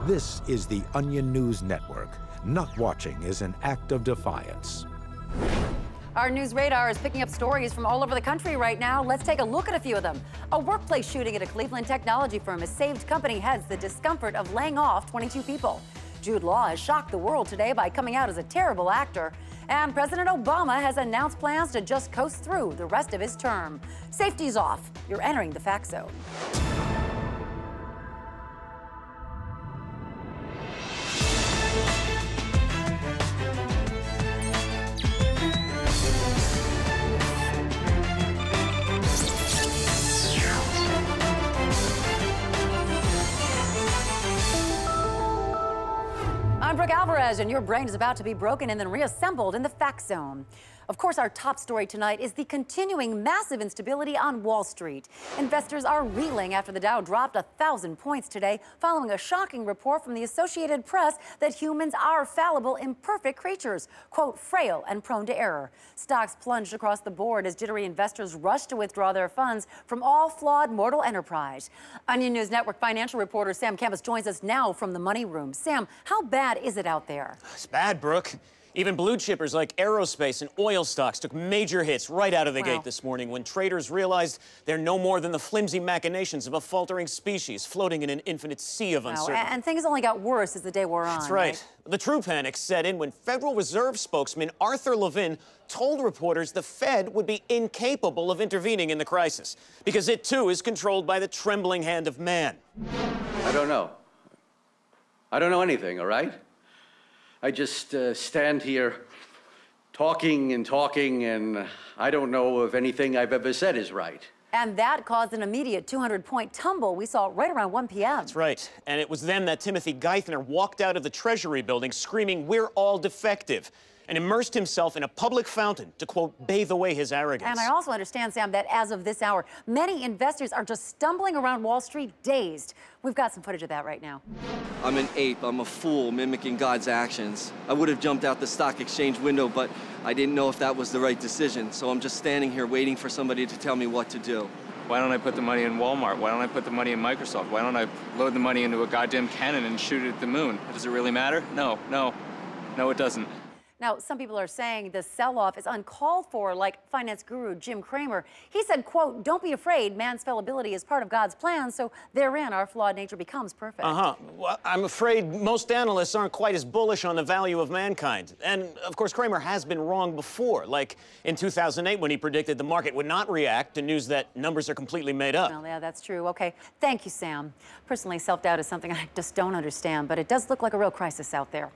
This is the Onion News Network. Not watching is an act of defiance. Our news radar is picking up stories from all over the country right now. Let's take a look at a few of them. A workplace shooting at a Cleveland technology firm has saved company heads the discomfort of laying off 22 people. Jude Law has shocked the world today by coming out as a terrible actor. And President Obama has announced plans to just coast through the rest of his term. Safety's off. You're entering the fact zone. I'm Brooke Alvarez, and your brain is about to be broken and then reassembled in the fact zone. Of course, our top story tonight is the continuing massive instability on Wall Street. Investors are reeling after the Dow dropped 1,000 points today, following a shocking report from the Associated Press that humans are fallible, imperfect creatures, quote, frail and prone to error. Stocks plunged across the board as jittery investors rushed to withdraw their funds from all flawed mortal enterprise. Onion News Network financial reporter Sam Campus joins us now from the money room. Sam, how bad is it out there? It's bad, Brooke. Even blue chippers like aerospace and oil stocks took major hits right out of the gate this morning when traders realized they're no more than the flimsy machinations of a faltering species floating in an infinite sea of uncertainty. And things only got worse as the day wore on. That's right. The true panic set in when Federal Reserve spokesman Arthur Levin told reporters the Fed would be incapable of intervening in the crisis because it, too, is controlled by the trembling hand of man. I don't know. I don't know anything, all right? I just stand here talking and talking, and I don't know if anything I've ever said is right. And that caused an immediate 200-point tumble we saw right around 1 p.m. That's right. And it was then that Timothy Geithner walked out of the Treasury building screaming, "We're all defective," and immersed himself in a public fountain to, quote, bathe away his arrogance. And I also understand, Sam, that as of this hour, many investors are just stumbling around Wall Street dazed. We've got some footage of that right now. I'm an ape. I'm a fool mimicking God's actions. I would have jumped out the stock exchange window, but I didn't know if that was the right decision. So I'm just standing here waiting for somebody to tell me what to do. Why don't I put the money in Walmart? Why don't I put the money in Microsoft? Why don't I load the money into a goddamn cannon and shoot it at the moon? Does it really matter? No, it doesn't. Now, some people are saying the sell-off is uncalled for, like finance guru Jim Cramer. He said, quote, "Don't be afraid. Man's fallibility is part of God's plan, so therein our flawed nature becomes perfect." Well, I'm afraid most analysts aren't quite as bullish on the value of mankind. And, of course, Cramer has been wrong before, like in 2008 when he predicted the market would not react to news that numbers are completely made up. Well, yeah, that's true. Okay, thank you, Sam. Personally, self-doubt is something I just don't understand, but it does look like a real crisis out there.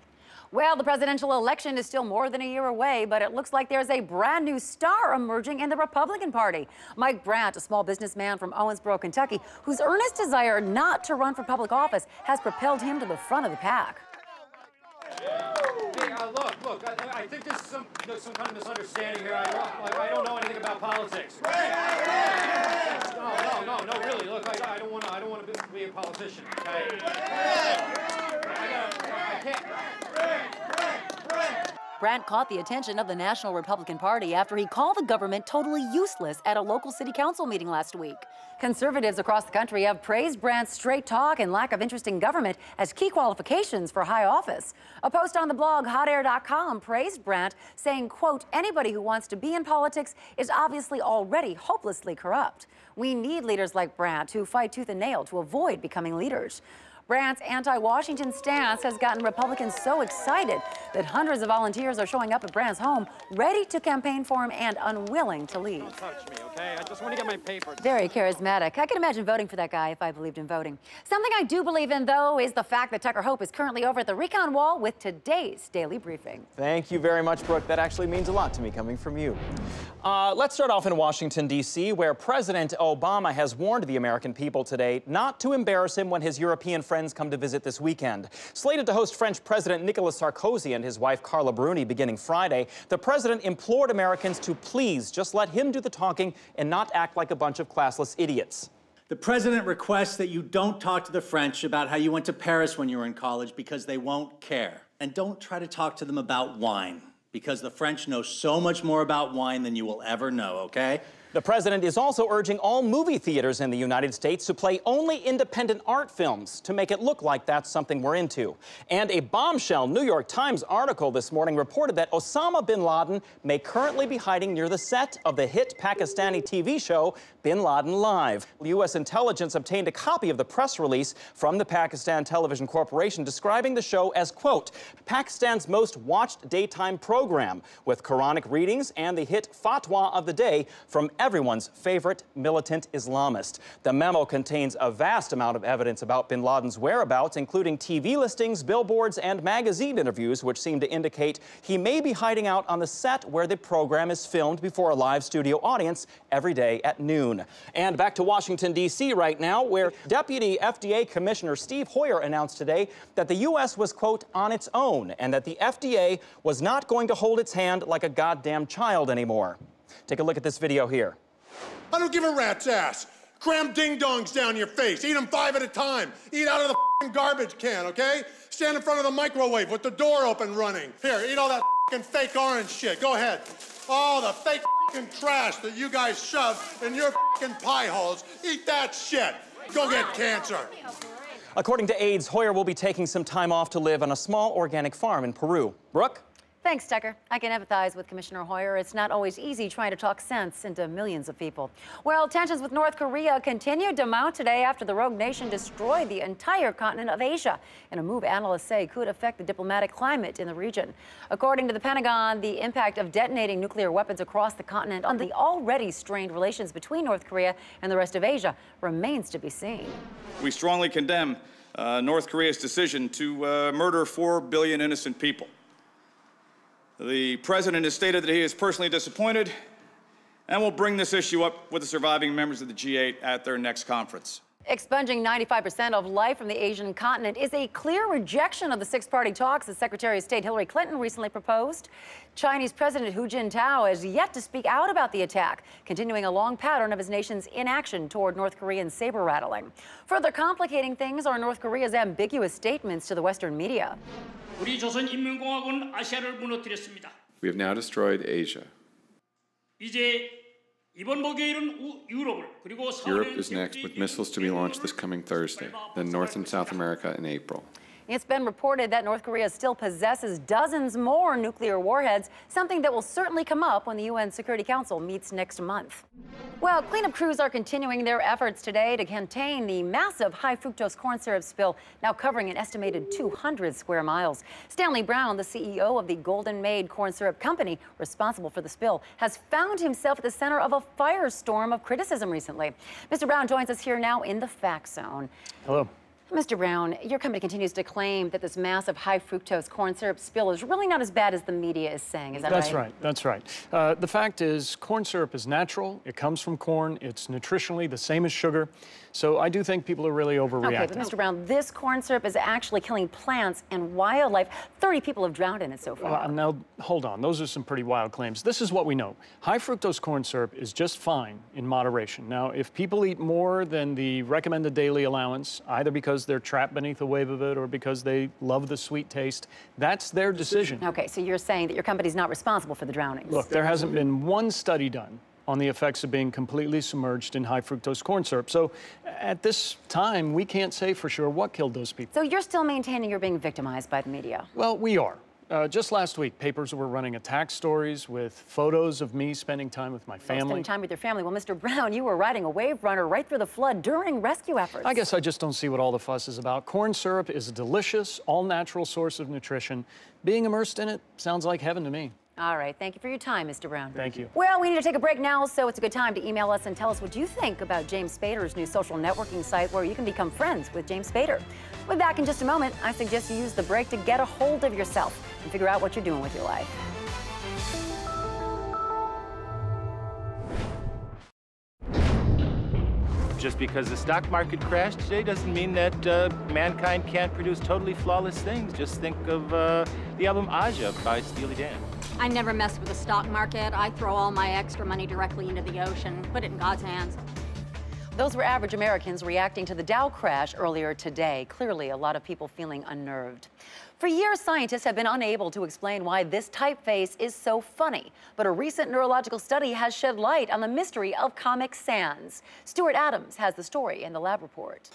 Well, the presidential election is still more than a year away, but it looks like there's a brand new star emerging in the Republican Party. Mike Brandt, a small businessman from Owensboro, Kentucky, whose earnest desire not to run for public office has propelled him to the front of the pack. Hey, look, I think there's some kind of misunderstanding here. I don't know anything about politics. No, really, look, I don't want to be a politician, okay? I can't. Brandt caught the attention of the National Republican Party after he called the government totally useless at a local city council meeting last week. Conservatives across the country have praised Brandt's straight talk and lack of interest in government as key qualifications for high office. A post on the blog hotair.com praised Brandt, saying, quote, "Anybody who wants to be in politics is obviously already hopelessly corrupt. We need leaders like Brandt who fight tooth and nail to avoid becoming leaders." Brandt's anti-Washington stance has gotten Republicans so excited that hundreds of volunteers are showing up at Brandt's home, ready to campaign for him and unwilling to leave. Don't touch me, okay? I just want to get my paper. Very charismatic. I can imagine voting for that guy if I believed in voting. Something I do believe in, though, is the fact that Tucker Hope is currently over at the recon wall with today's Daily Briefing. Thank you very much, Brooke. That actually means a lot to me coming from you. Let's start off in Washington, D.C., where President Obama has warned the American people today not to embarrass him when his European friends come to visit this weekend. Slated to host French President Nicolas Sarkozy and his wife Carla Bruni beginning Friday, the president implored Americans to please just let him do the talking and not act like a bunch of classless idiots. The president requests that you don't talk to the French about how you went to Paris when you were in college because they won't care. And don't try to talk to them about wine, because the French know so much more about wine than you will ever know, okay? The president is also urging all movie theaters in the United States to play only independent art films to make it look like that's something we're into. And a bombshell New York Times article this morning reported that Osama bin Laden may currently be hiding near the set of the hit Pakistani TV show Bin Laden Live. U.S. intelligence obtained a copy of the press release from the Pakistan Television Corporation describing the show as, quote, Pakistan's most watched daytime program with Quranic readings and the hit fatwa of the day from everyone's favorite militant Islamist. The memo contains a vast amount of evidence about bin Laden's whereabouts, including TV listings, billboards, and magazine interviews, which seem to indicate he may be hiding out on the set where the program is filmed before a live studio audience every day at noon. And back to Washington, D.C. right now, where Deputy FDA Commissioner Steve Hoyer announced today that the U.S. was, quote, on its own, and that the FDA was not going to hold its hand like a goddamn child anymore. Take a look at this video here. I don't give a rat's ass. Cram ding-dongs down your face. Eat them 5 at a time. Eat out of the f***ing garbage can, okay? Stand in front of the microwave with the door open running. Here, eat all that f***ing fake orange shit. Go ahead. All the fake f***ing trash that you guys shove in your f***ing pie holes. Eat that shit. Go get cancer. According to aides, Hoyer will be taking some time off to live on a small organic farm in Peru. Brooke? Thanks, Tucker. I can empathize with Commissioner Hoyer. It's not always easy trying to talk sense into millions of people. Well, tensions with North Korea continued to mount today after the rogue nation destroyed the entire continent of Asia in a move analysts say could affect the diplomatic climate in the region. According to the Pentagon, the impact of detonating nuclear weapons across the continent on the already strained relations between North Korea and the rest of Asia remains to be seen. We strongly condemn North Korea's decision to murder 4 billion innocent people. The president has stated that he is personally disappointed and will bring this issue up with the surviving members of the G8 at their next conference. Expunging 95% of life from the Asian continent is a clear rejection of the six-party talks that Secretary of State Hillary Clinton recently proposed. Chinese President Hu Jintao has yet to speak out about the attack, continuing a long pattern of his nation's inaction toward North Korean saber-rattling. Further complicating things are North Korea's ambiguous statements to the Western media. 우리 조선인민공화국은 아시아를 무너뜨렸습니다. We have now destroyed Asia. 이제 이번 목요일은 유럽을 그리고 Europe is next, with missiles to be launched this coming Thursday, then North and South America in April. It's been reported that North Korea still possesses dozens more nuclear warheads, something that will certainly come up when the UN Security Council meets next month. Well, cleanup crews are continuing their efforts today to contain the massive high fructose corn syrup spill, now covering an estimated 200 square miles. Stanley Brown, the CEO of the Golden Maid Corn Syrup Company, responsible for the spill, has found himself at the center of a firestorm of criticism recently. Mr. Brown joins us here now in the Fact Zone. Hello. Mr. Brown, your company continues to claim that this massive high fructose corn syrup spill is really not as bad as the media is saying. Is that right? That's right. The fact is, corn syrup is natural. It comes from corn. It's nutritionally the same as sugar. So I do think people are really overreacting. Okay, but Mr. Brown, this corn syrup is actually killing plants and wildlife. 30 people have drowned in it so far. Now, hold on. Those are some pretty wild claims. This is what we know. High fructose corn syrup is just fine in moderation. Now, if people eat more than the recommended daily allowance, either because they're trapped beneath the wave of it or because they love the sweet taste, that's their decision. Okay, so you're saying that your company's not responsible for the drownings. Look, there hasn't been one study done on the effects of being completely submerged in high fructose corn syrup. So at this time, we can't say for sure what killed those people. So you're still maintaining you're being victimized by the media? Well, we are. Just last week, papers were running attack stories with photos of me spending time with my family. Spending time with your family. Well, Mr. Brown, you were riding a wave runner right through the flood during rescue efforts. I guess I just don't see what all the fuss is about. Corn syrup is a delicious, all-natural source of nutrition. Being immersed in it sounds like heaven to me. All right. Thank you for your time, Mr. Brown. Thank you. Well, we need to take a break now, so it's a good time to email us and tell us what you think about James Spader's new social networking site where you can become friends with James Spader. We'll be back in just a moment. I suggest you use the break to get a hold of yourself and figure out what you're doing with your life. Just because the stock market crashed today doesn't mean that mankind can't produce totally flawless things. Just think of the album Aja by Steely Dan. I never mess with the stock market. I throw all my extra money directly into the ocean, put it in God's hands. Those were average Americans reacting to the Dow crash earlier today. Clearly, a lot of people feeling unnerved. For years, scientists have been unable to explain why this typeface is so funny. But a recent neurological study has shed light on the mystery of Comic Sans. Stuart Adams has the story in the lab report.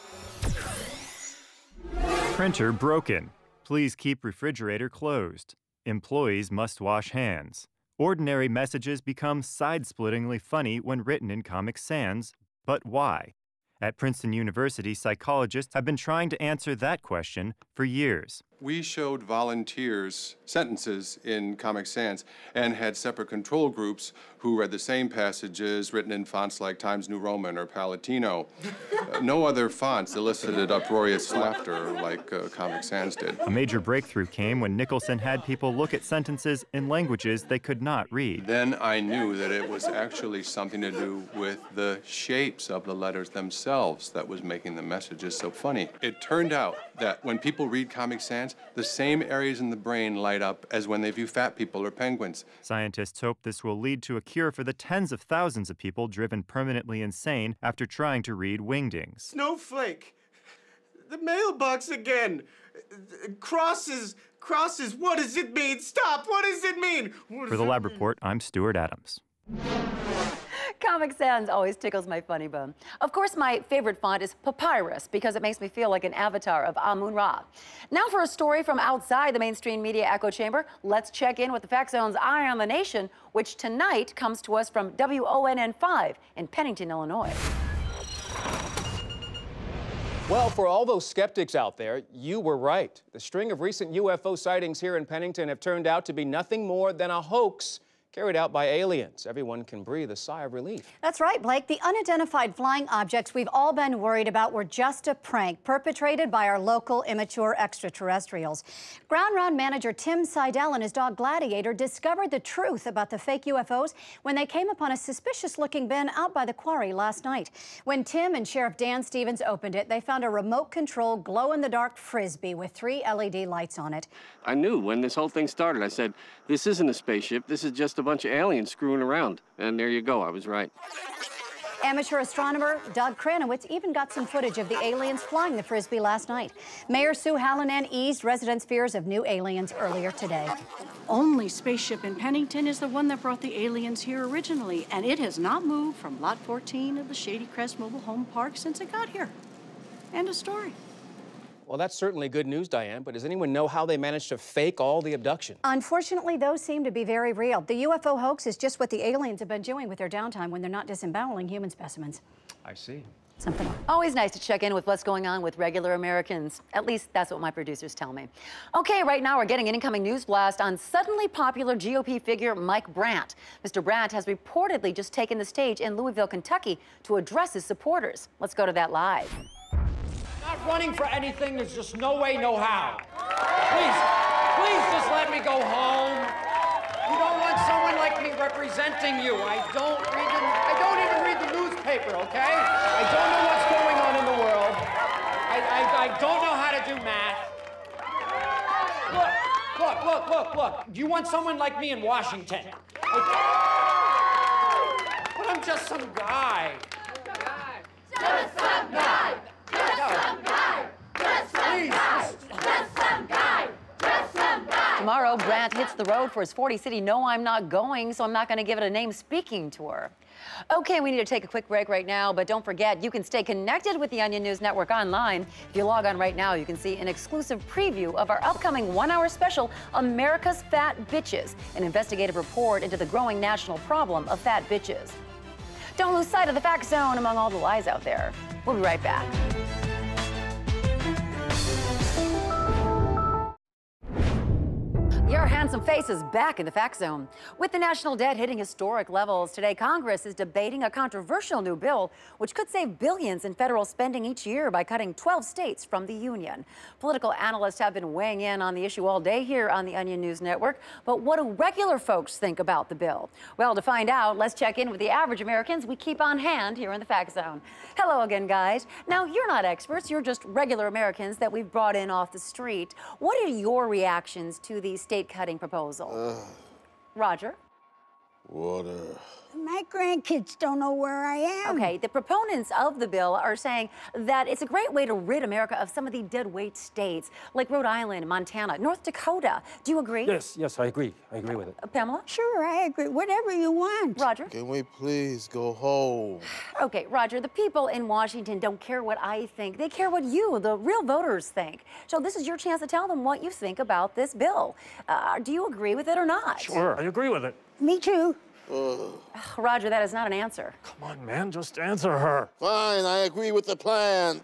Printer broken. Please keep refrigerator closed. Employees must wash hands. Ordinary messages become side-splittingly funny when written in Comic Sans, but why? At Princeton University, psychologists have been trying to answer that question for years. We showed volunteers sentences in Comic Sans and had separate control groups who read the same passages written in fonts like Times New Roman or Palatino. No other fonts elicited uproarious laughter like Comic Sans did. A major breakthrough came when Nicholson had people look at sentences in languages they could not read. Then I knew that it was actually something to do with the shapes of the letters themselves that was making the messages so funny. It turned out that when people read Comic Sans, the same areas in the brain light up as when they view fat people or penguins. Scientists hope this will lead to a cure for the tens of thousands of people driven permanently insane after trying to read Wingdings. Snowflake! The mailbox again! Crosses! What does it mean? Stop! What does it mean? For the Lab Report, I'm Stuart Adams. Comic Sans always tickles my funny bone. Of course, my favorite font is Papyrus because it makes me feel like an avatar of Amun-Ra. Now for a story from outside the mainstream media echo chamber, let's check in with the Fact Zone's Eye on the Nation, which tonight comes to us from WONN5 in Pennington, Illinois. Well, for all those skeptics out there, you were right. The string of recent UFO sightings here in Pennington have turned out to be nothing more than a hoax carried out by aliens. Everyone can breathe a sigh of relief. That's right, Blake. The unidentified flying objects we've all been worried about were just a prank perpetrated by our local immature extraterrestrials. Ground Round manager Tim Seidel and his dog Gladiator discovered the truth about the fake UFOs when they came upon a suspicious-looking bin out by the quarry last night. When Tim and Sheriff Dan Stevens opened it, they found a remote-controlled glow-in-the-dark Frisbee with 3 LED lights on it. I knew when this whole thing started. I said, this isn't a spaceship. This is just a bunch of aliens screwing around. And there you go. I was right. Amateur astronomer Doug Kranowitz even got some footage of the aliens flying the Frisbee last night. Mayor Sue Hallinan eased residents' fears of new aliens earlier today. Only spaceship in Pennington is the one that brought the aliens here originally, and it has not moved from Lot 14 of the Shady Crest Mobile Home Park since it got here. End of story. Well, that's certainly good news, Diane, but does anyone know how they managed to fake all the abduction? Unfortunately, those seem to be very real. The UFO hoax is just what the aliens have been doing with their downtime when they're not disemboweling human specimens. I see. Something. Always nice to check in with what's going on with regular Americans. At least that's what my producers tell me. Okay, right now we're getting an incoming news blast on suddenly popular GOP figure Mike Brandt. Mr. Brandt has reportedly just taken the stage in Louisville, Kentucky to address his supporters. Let's go to that live. Not running for anything. There's just no way, no how. Please just let me go home. You don't want someone like me representing you. I don't even read the newspaper, okay? I don't know what's going on in the world. I don't know how to do math. Look. Do you want someone like me in Washington? But I'm just some guy. Just some guy. Tomorrow, Brandt hits the road for his 40-city No, I'm Not Going, so I'm not going to give it a name-speaking tour. Okay, we need to take a quick break right now, but don't forget, you can stay connected with the Onion News Network online. If you log on right now, you can see an exclusive preview of our upcoming one-hour special, America's Fat Bitches, an investigative report into the growing national problem of fat bitches. Don't lose sight of the Fact Zone among all the lies out there. We'll be right back. Your handsome face is back in the Fact Zone. With the national debt hitting historic levels today, Congress is debating a controversial new bill which could save billions in federal spending each year by cutting 12 states from the union. Political analysts have been weighing in on the issue all day here on the Onion News Network. But what do regular folks think about the bill? Well, to find out, let's check in with the average Americans we keep on hand here in the Fact Zone. Hello again, guys. Now, you're not experts. You're just regular Americans that we've brought in off the street. What are your reactions to the state cutting proposal? Roger? Water. My grandkids don't know where I am. Okay, the proponents of the bill are saying that it's a great way to rid America of some of the dead weight states, like Rhode Island, Montana, North Dakota. Do you agree? Yes, I agree. I agree with it. Pamela? Sure, I agree. Whatever you want. Roger? Can we please go home? Okay, Roger, the people in Washington don't care what I think. They care what you, the real voters, think. So this is your chance to tell them what you think about this bill. Do you agree with it or not? Sure, I agree with it. Me too. Roger, that is not an answer. Come on, man, just answer her. Fine, I agree with the plan.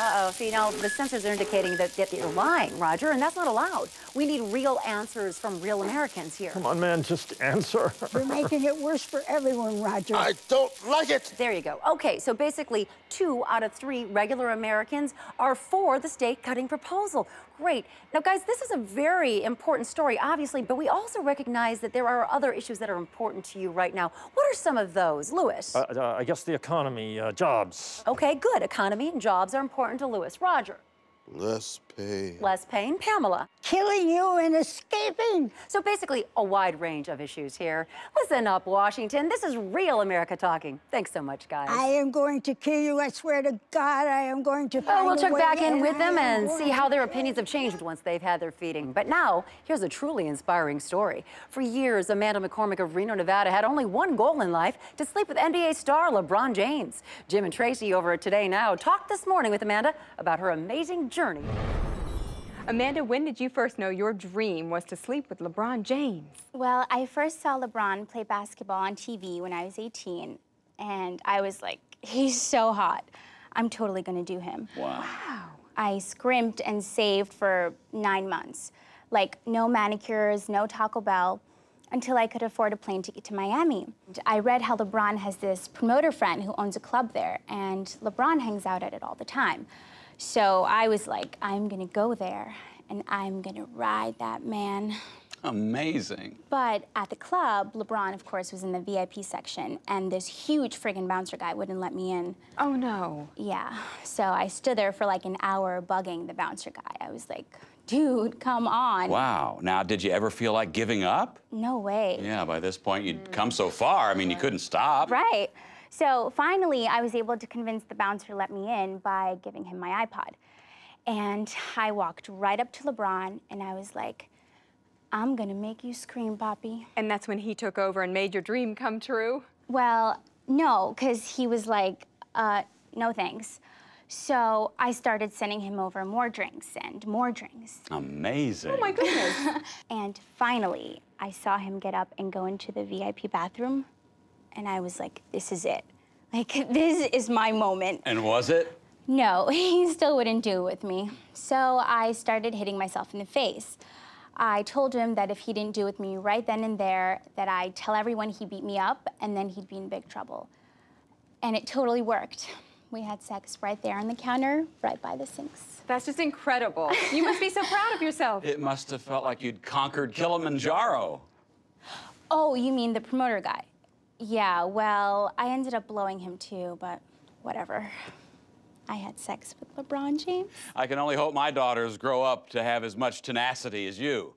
Uh-oh, see, now the censors are indicating that you're lying, Roger, and that's not allowed. We need real answers from real Americans here. Come on, man, just answer. You're making it worse for everyone, Roger. I don't like it. There you go. Okay, so basically 2 out of 3 regular Americans are for the state cutting proposal. Great. Now, guys, this is a very important story, obviously, but we also recognize that there are other issues that are important to you right now. What are some of those, Lewis? I guess the economy, jobs. Okay, good. Economy and jobs are important to Lewis. Roger? Less pay. Less pain. Pamela? Killing you and escaping. So basically, a wide range of issues here. Listen up, Washington. This is real America talking. Thanks so much, guys. I am going to kill you. I swear to God, I am going to find we'll check a way back in and with them I am and going see how their to- opinions have changed once they've had their feeding. But now, here's a truly inspiring story. For years, Amanda McCormick of Reno, Nevada had only one goal in life: to sleep with NBA star LeBron James. Jim and Tracy over at Today Now talked this morning with Amanda about her amazing journey. Amanda, when did you first know your dream was to sleep with LeBron James? Well, I first saw LeBron play basketball on TV when I was 18, and I was like, he's so hot. I'm totally gonna do him. Wow. I scrimped and saved for 9 months. Like, no manicures, no Taco Bell, until I could afford a plane ticket to Miami. I read how LeBron has this promoter friend who owns a club there, and LeBron hangs out at it all the time. So I was like, I'm gonna go there and I'm gonna ride that man. Amazing. But at the club, LeBron, of course, was in the VIP section, and this huge friggin' bouncer guy wouldn't let me in. Oh, no. Yeah, so I stood there for like an hour bugging the bouncer guy. I was like, dude, come on. Wow. Now, did you ever feel like giving up? No way. Yeah, by this point, you'd come so far. I mean, you couldn't stop. Right. So finally, I was able to convince the bouncer to let me in by giving him my iPod. And I walked right up to LeBron, and I was like, I'm gonna make you scream, Poppy. And that's when he took over and made your dream come true? Well, no, because he was like, no thanks. So I started sending him over more drinks and more drinks. Amazing. Oh, my goodness. And finally, I saw him get up and go into the VIP bathroom, and I was like, this is it. Like, this is my moment. And was it? No, he still wouldn't do it with me. So I started hitting myself in the face. I told him that if he didn't do it with me right then and there, that I'd tell everyone he beat me up, and then he'd be in big trouble. And it totally worked. We had sex right there on the counter, right by the sinks. That's just incredible. You must be so proud of yourself. It must have felt like you'd conquered Kilimanjaro. Oh, you mean the promoter guy? Yeah, well, I ended up blowing him too, but whatever. I had sex with LeBron James. I can only hope my daughters grow up to have as much tenacity as you.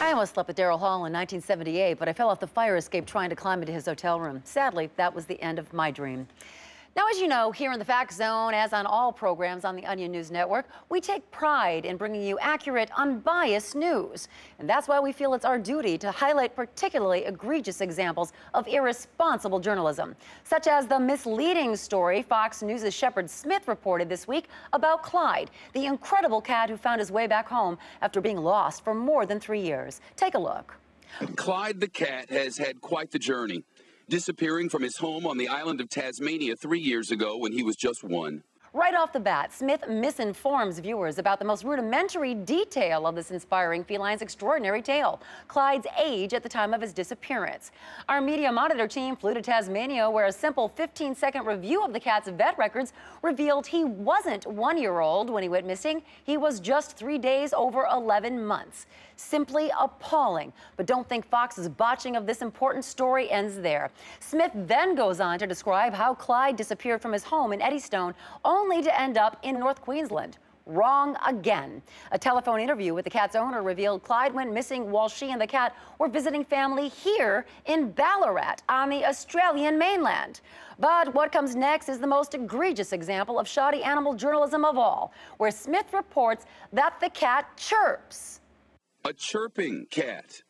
I almost slept with Daryl Hall in 1978, but I fell off the fire escape trying to climb into his hotel room. Sadly, that was the end of my dream. Now, as you know, here in the Fact Zone, as on all programs on the Onion News Network, we take pride in bringing you accurate, unbiased news. And that's why we feel it's our duty to highlight particularly egregious examples of irresponsible journalism, such as the misleading story Fox News' Shepard Smith reported this week about Clyde, the incredible cat who found his way back home after being lost for more than 3 years. Take a look. Clyde the cat has had quite the journey, disappearing from his home on the island of Tasmania 3 years ago when he was just 1. Right off the bat, Smith misinforms viewers about the most rudimentary detail of this inspiring feline's extraordinary tale, Clyde's age at the time of his disappearance. Our Media Monitor team flew to Tasmania, where a simple 15-second review of the cat's vet records revealed he wasn't 1-year-old when he went missing. He was just 3 days over 11 months. Simply appalling. But don't think Fox's botching of this important story ends there. Smith then goes on to describe how Clyde disappeared from his home in Eddystone, only to end up in North Queensland. Wrong again. A telephone interview with the cat's owner revealed Clyde went missing while she and the cat were visiting family here in Ballarat on the Australian mainland. But what comes next is the most egregious example of shoddy animal journalism of all, where Smith reports that the cat chirps. A chirping cat.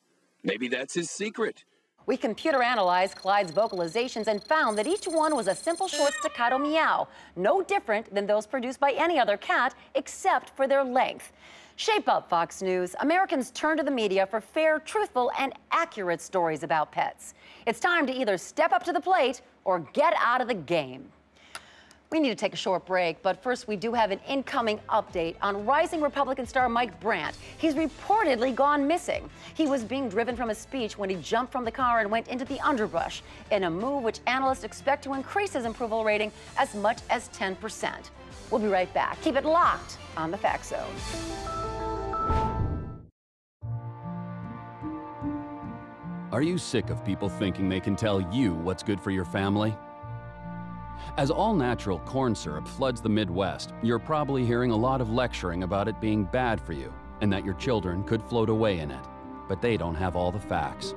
Maybe that's his secret. We computer analyzed Clyde's vocalizations and found that each one was a simple short staccato meow, no different than those produced by any other cat except for their length. Shape up, Fox News. Americans turn to the media for fair, truthful, and accurate stories about pets. It's time to either step up to the plate or get out of the game. We need to take a short break, but first we do have an incoming update on rising Republican star Mike Brandt. He's reportedly gone missing. He was being driven from a speech when he jumped from the car and went into the underbrush, in a move which analysts expect to increase his approval rating as much as 10%. We'll be right back. Keep it locked on the Fact Zone. Are you sick of people thinking they can tell you what's good for your family? As all-natural corn syrup floods the Midwest, you're probably hearing a lot of lecturing about it being bad for you and that your children could float away in it. But they don't have all the facts.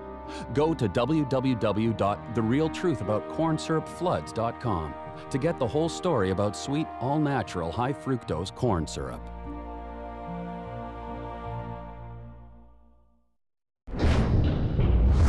Go to www.therealtruthaboutcornsyrupfloods.com to get the whole story about sweet, all-natural, high-fructose corn syrup.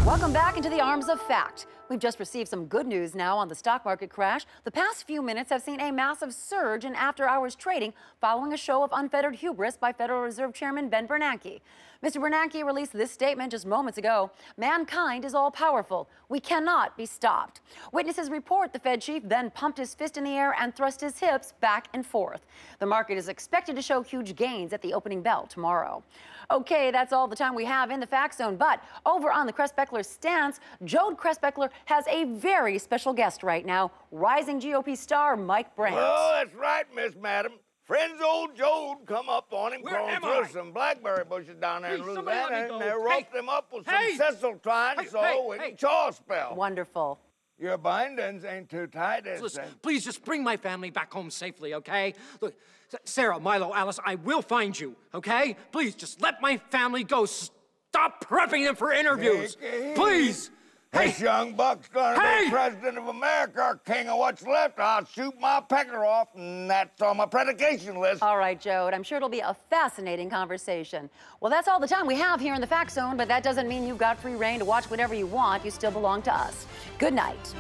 Welcome back into the arms of fact. We've just received some good news now on the stock market crash. The past few minutes have seen a massive surge in after-hours trading following a show of unfettered hubris by Federal Reserve Chairman Ben Bernanke. Mr. Bernanke released this statement just moments ago. Mankind is all-powerful. We cannot be stopped. Witnesses report the Fed chief then pumped his fist in the air and thrust his hips back and forth. The market is expected to show huge gains at the opening bell tomorrow. Okay, that's all the time we have in the Fact Zone, but over on the Crest-Beckler stance, Jode Crest-Beckler has a very special guest right now, rising GOP star Mike Brandt. Well, that's right, Miss Madam. Friends old Jode come up on him, crawling through some blackberry bushes down there in Louisiana, and they roped him up with some sisal twine so we can chaw spell. Wonderful. Your bindings ain't too tight, Listen, please just bring my family back home safely, okay? Look, Sarah, Milo, Alice, I will find you, okay? Please, just let my family go. Stop prepping them for interviews. Please. This young buck's gonna be president of America or king of what's left. I'll shoot my pecker off, and that's on my predication list. All right, Jode, I'm sure it'll be a fascinating conversation. Well, that's all the time we have here in the Fact Zone, but that doesn't mean you've got free reign to watch whatever you want. You still belong to us. Good night.